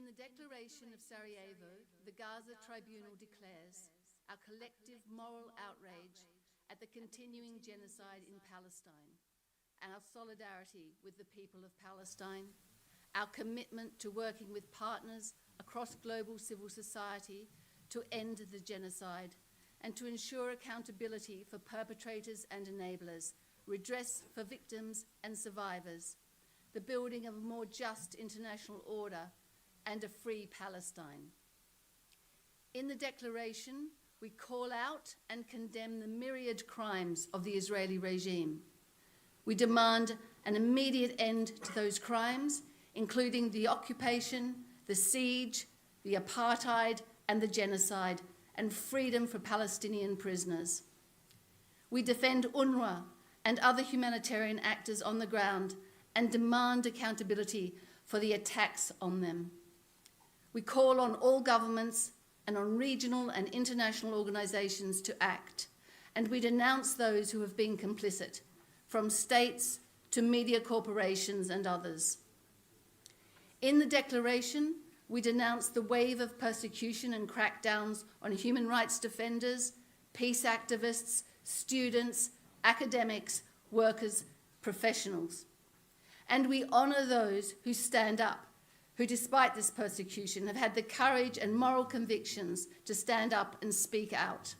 In the Declaration of Sarajevo, the Gaza Tribunal declares our collective moral outrage at the continuing genocide in Palestine, our solidarity with the people of Palestine, our commitment to working with partners across global civil society to end the genocide and to ensure accountability for perpetrators and enablers, redress for victims and survivors, the building of a more just international order, and a free Palestine. In the Declaration, we call out and condemn the myriad crimes of the Israeli regime. We demand an immediate end to those crimes, including the occupation, the siege, the apartheid, and the genocide, and freedom for Palestinian prisoners. We defend UNRWA and other humanitarian actors on the ground and demand accountability for the attacks on them. We call on all governments and on regional and international organisations to act, and we denounce those who have been complicit, from states to media corporations and others. In the Declaration, we denounce the wave of persecution and crackdowns on human rights defenders, peace activists, students, academics, workers, professionals. And we honour those who stand up, who despite this persecution have had the courage and moral convictions to stand up and speak out.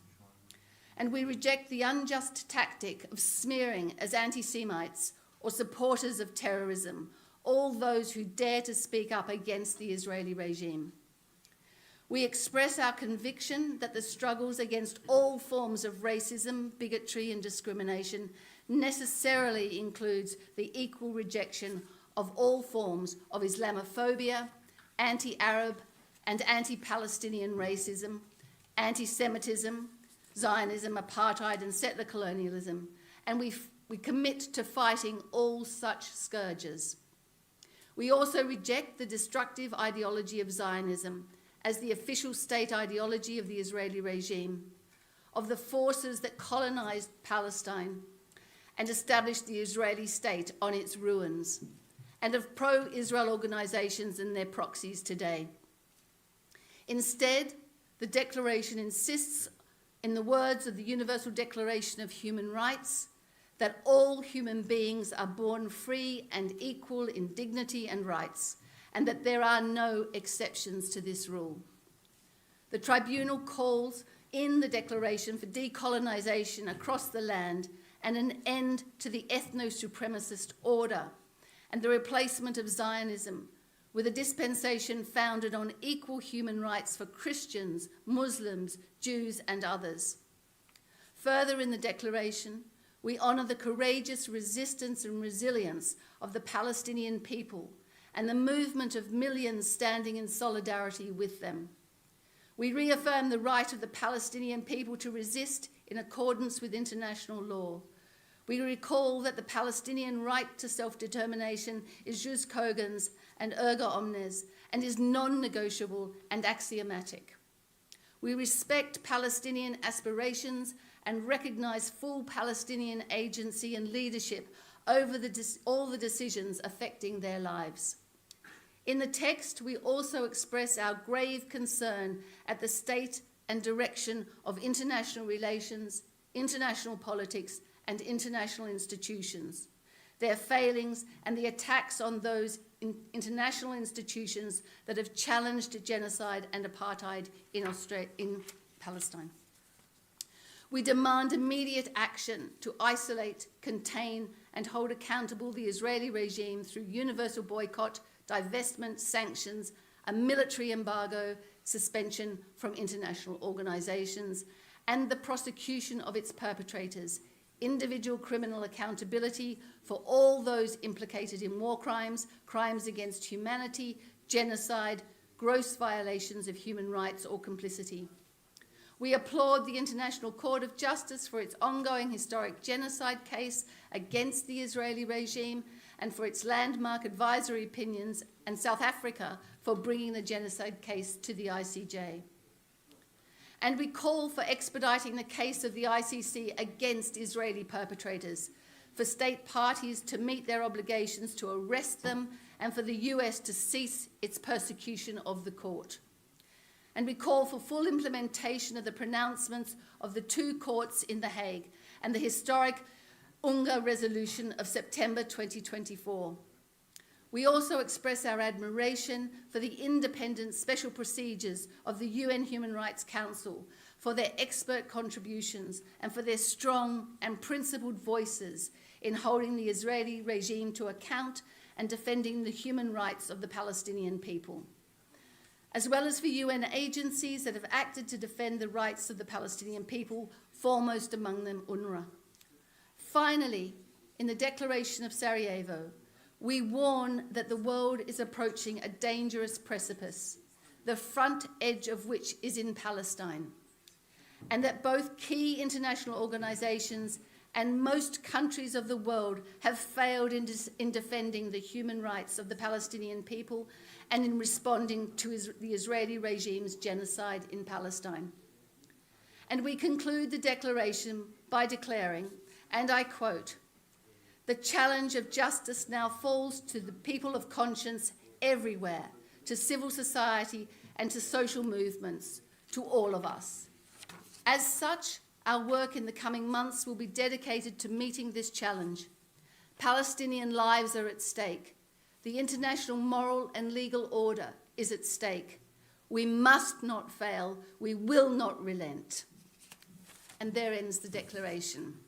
And we reject the unjust tactic of smearing as anti-Semites or supporters of terrorism all those who dare to speak up against the Israeli regime. We express our conviction that the struggles against all forms of racism, bigotry and discrimination necessarily includes the equal rejection of all forms of Islamophobia, anti-Arab and anti-Palestinian racism, anti-Semitism, Zionism, apartheid and settler colonialism, and we commit to fighting all such scourges. We also reject the destructive ideology of Zionism as the official state ideology of the Israeli regime, of the forces that colonized Palestine and established the Israeli state on its ruins, and of pro-Israel organizations and their proxies today. Instead, the Declaration insists, in the words of the Universal Declaration of Human Rights, that all human beings are born free and equal in dignity and rights, and that there are no exceptions to this rule. The Tribunal calls in the Declaration for decolonization across the land and an end to the ethno-supremacist order and the replacement of Zionism with a dispensation founded on equal human rights for Christians, Muslims, Jews and others. Further in the Declaration, we honour the courageous resistance and resilience of the Palestinian people and the movement of millions standing in solidarity with them. We reaffirm the right of the Palestinian people to resist in accordance with international law. We recall that the Palestinian right to self-determination is jus cogens and erga omnes and is non-negotiable and axiomatic. We respect Palestinian aspirations and recognise full Palestinian agency and leadership over all the decisions affecting their lives. In the text, we also express our grave concern at the state and direction of international relations, international politics, and international institutions, their failings and the attacks on those international institutions that have challenged genocide and apartheid in Palestine. We demand immediate action to isolate, contain, and hold accountable the Israeli regime through universal boycott, divestment, sanctions, a military embargo, suspension from international organisations, and the prosecution of its perpetrators, individual criminal accountability for all those implicated in war crimes, crimes against humanity, genocide, gross violations of human rights or complicity. We applaud the International Court of Justice for its ongoing historic genocide case against the Israeli regime and for its landmark advisory opinions, and South Africa for bringing the genocide case to the ICJ. And we call for expediting the case of the ICC against Israeli perpetrators, for state parties to meet their obligations to arrest them and for the US to cease its persecution of the court. And we call for full implementation of the pronouncements of the two courts in The Hague and the historic UNGA resolution of September 2024. We also express our admiration for the independent special procedures of the UN Human Rights Council, for their expert contributions and for their strong and principled voices in holding the Israeli regime to account and defending the human rights of the Palestinian people, as well as for UN agencies that have acted to defend the rights of the Palestinian people, foremost among them UNRWA. Finally, in the Declaration of Sarajevo, we warn that the world is approaching a dangerous precipice, the front edge of which is in Palestine, and that both key international organizations and most countries of the world have failed in defending the human rights of the Palestinian people and in responding to the Israeli regime's genocide in Palestine. And we conclude the declaration by declaring, and I quote, "The challenge of justice now falls to the people of conscience everywhere, to civil society and to social movements, to all of us. As such, our work in the coming months will be dedicated to meeting this challenge. Palestinian lives are at stake. The international moral and legal order is at stake. We must not fail. We will not relent." And there ends the declaration.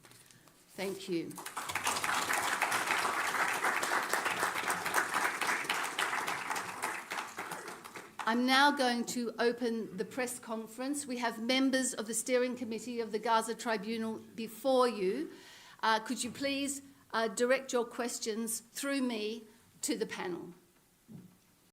Thank you. I'm now going to open the press conference. We have members of the steering committee of the Gaza Tribunal before you. Could you please direct your questions through me to the panel?